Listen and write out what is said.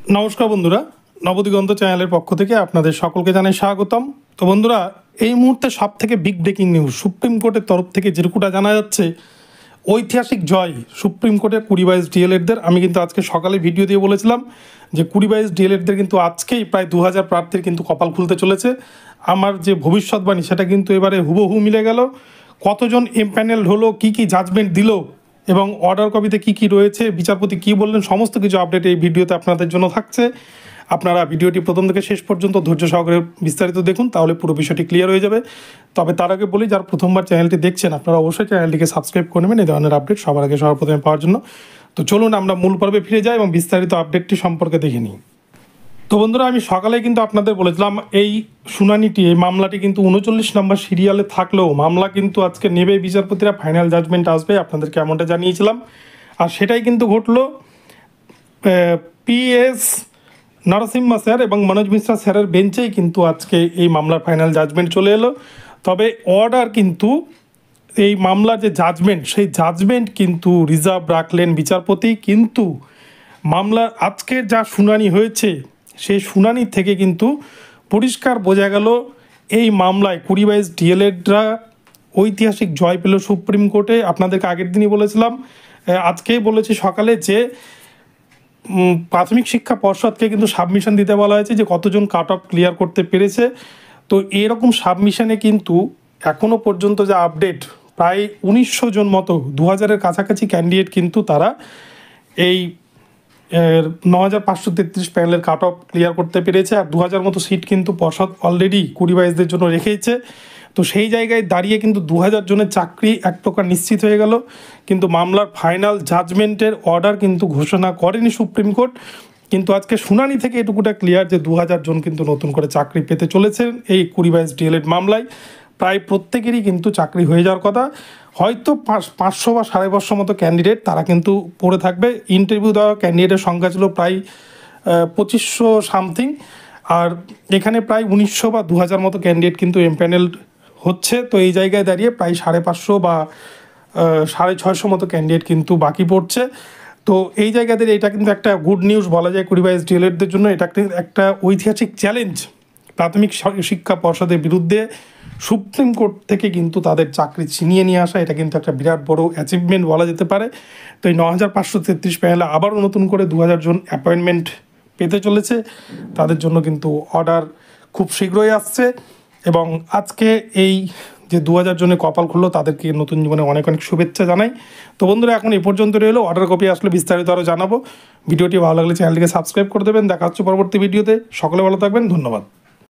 নমস্কার বন্ধুরা, নবদিগন্ত চ্যানেলের পক্ষ থেকে আপনাদের সকলকে জানাই স্বাগতম। তো বন্ধুরা, এই মুহূর্তে সব থেকে বিগ ব্রেকিং নিউজ, সুপ্রিম কোর্টের তরফ থেকে যেটুকুটা জানা যাচ্ছে, ঐতিহাসিক জয় সুপ্রিম কোর্টের 20-22 ডিএলএডদের। আমি কিন্তু আজকে সকালে ভিডিও দিয়ে বলেছিলাম যে 20-22 ডিএলএডদের কিন্তু আজকেই প্রায় 2000 প্রার্থীর কিন্তু কপাল খুলতে চলেছে। আমার যে ভবিষ্যৎবাণী সেটা কিন্তু এবারে হুবহু মিলে গেল। কতজন এমপ্যানেল হলো, কী কী জাজমেন্ট দিল এবং অর্ডার কপিতে কী কী রয়েছে, বিচারপতি কী বললেন, সমস্ত কিছু আপডেট এই ভিডিওতে আপনাদের জন্য থাকছে। আপনারা ভিডিওটি প্রথম থেকে শেষ পর্যন্ত ধৈর্য সহকারে বিস্তারিত দেখুন, তাহলে পুরো বিষয়টি ক্লিয়ার হয়ে যাবে। তবে তার আগে বলি, যারা প্রথমবার চ্যানেলটি দেখছেন আপনারা অবশ্যই চ্যানেলটিকে সাবস্ক্রাইব করে নেবেন এই ধরনের আপডেট সবার আগে সবার প্রথমে পাওয়ার জন্য। তো চলুন আমরা মূল পর্বে ফিরে যাই এবং বিস্তারিত আপডেটটি সম্পর্কে দেখে নিই। তো বন্ধুরা, আমি সকালে কিন্তু আপনাদের বলেছিলাম এই শুনানিটি, এই মামলাটি কিন্তু 39 নম্বর সিরিয়ালে থাকলেও মামলা কিন্তু আজকে নেবে বিচারপতিরা, ফাইনাল জাজমেন্ট আসবে, আপনাদেরকে এমনটা জানিয়েছিলাম। আর সেটাই কিন্তু ঘটলো। PS নরসিম্হা স্যার এবং মনোজ মিশ্রা স্যারের বেঞ্চেই কিন্তু আজকে এই মামলার ফাইনাল জাজমেন্ট চলে এলো। তবে অর্ডার কিন্তু, এই মামলার যে জাজমেন্ট, সেই জাজমেন্ট কিন্তু রিজার্ভ রাখলেন বিচারপতি। কিন্তু মামলার আজকের যা শুনানি হয়েছে সেই শুনানি থেকে কিন্তু পরিষ্কার বোঝা গেল এই মামলায় 20-22 ডিএলএডরা ঐতিহাসিক জয় পেল সুপ্রিম কোর্টে। আপনাদেরকে আগের দিনই বলেছিলাম, আজকেই বলেছি সকালে, যে প্রাথমিক শিক্ষা পর্ষদকে কিন্তু সাবমিশন দিতে বলা হয়েছে যে কতজন কাট অফ ক্লিয়ার করতে পেরেছে। তো এরকম সাবমিশনে কিন্তু এখনও পর্যন্ত যা আপডেট, প্রায় 1900 জন মতো, 2000-এর কাছাকাছি ক্যান্ডিডেট কিন্তু তারা এই 9533 প্যানেলের কাট অফ ক্লিয়ার করতে পেরেছে। আর 2000 মতো সিট কিন্তু পর্ষদ অলরেডি 20-22দের জন্য রেখেছে। তো সেই জায়গায় দাঁড়িয়ে কিন্তু 2000 জনের চাকরি এক প্রকার নিশ্চিত হয়ে গেল। কিন্তু মামলার ফাইনাল জাজমেন্টের অর্ডার কিন্তু ঘোষণা করেনি সুপ্রিম কোর্ট। কিন্তু আজকে শুনানি থেকে এটুকুটা ক্লিয়ার যে 2000 জন কিন্তু নতুন করে চাকরি পেতে চলেছেন এই 20-22 ডিএলএড মামলায়। প্রায় প্রত্যেকেরই কিন্তু চাকরি হয়ে যাওয়ার কথা। হয়তো 500 বা 550 মতো ক্যান্ডিডেট তারা কিন্তু পড়ে থাকবে। ইন্টারভিউ দেওয়া ক্যান্ডিডেটের সংখ্যা ছিল প্রায় 2500 সামথিং। আর এখানে প্রায় 1900 বা 2000 মতো ক্যান্ডিডেট কিন্তু এমপ্যানেল হচ্ছে। তো এই জায়গায় দাঁড়িয়ে প্রায় 550 বা 650 মতো ক্যান্ডিডেট কিন্তু বাকি পড়ছে। তো এই জায়গাতে এটা কিন্তু একটা গুড নিউজ বলা যায় 20-22 ডিএলএডদের জন্য। এটা একটা ঐতিহাসিক চ্যালেঞ্জ প্রাথমিক শিক্ষা পর্ষদের বিরুদ্ধে সুপ্রিম কোর্ট থেকে কিন্তু তাদের চাকরি ছিনিয়ে নিয়ে আসা, এটা কিন্তু একটা বিরাট বড় অ্যাচিভমেন্ট বলা যেতে পারে। তো এই 9533 প্যানেলে আবারও নতুন করে 2000 জন অ্যাপয়েন্টমেন্ট পেতে চলেছে। তাদের জন্য কিন্তু অর্ডার খুব শীঘ্রই আসছে। এবং আজকে এই যে 2000 জনের কপাল খুললো, তাদেরকে নতুন জীবনে অনেক অনেক শুভেচ্ছা জানাই। তো বন্ধুরা, এখন এই পর্যন্ত রইলো। অর্ডার কপি আসলে বিস্তারিত আরও জানাবো। ভিডিওটি ভালো লাগলে চ্যানেলটিকে সাবস্ক্রাইব করে দেবেন। দেখা হচ্ছে পরবর্তী ভিডিওতে। সকলে ভালো থাকবেন, ধন্যবাদ।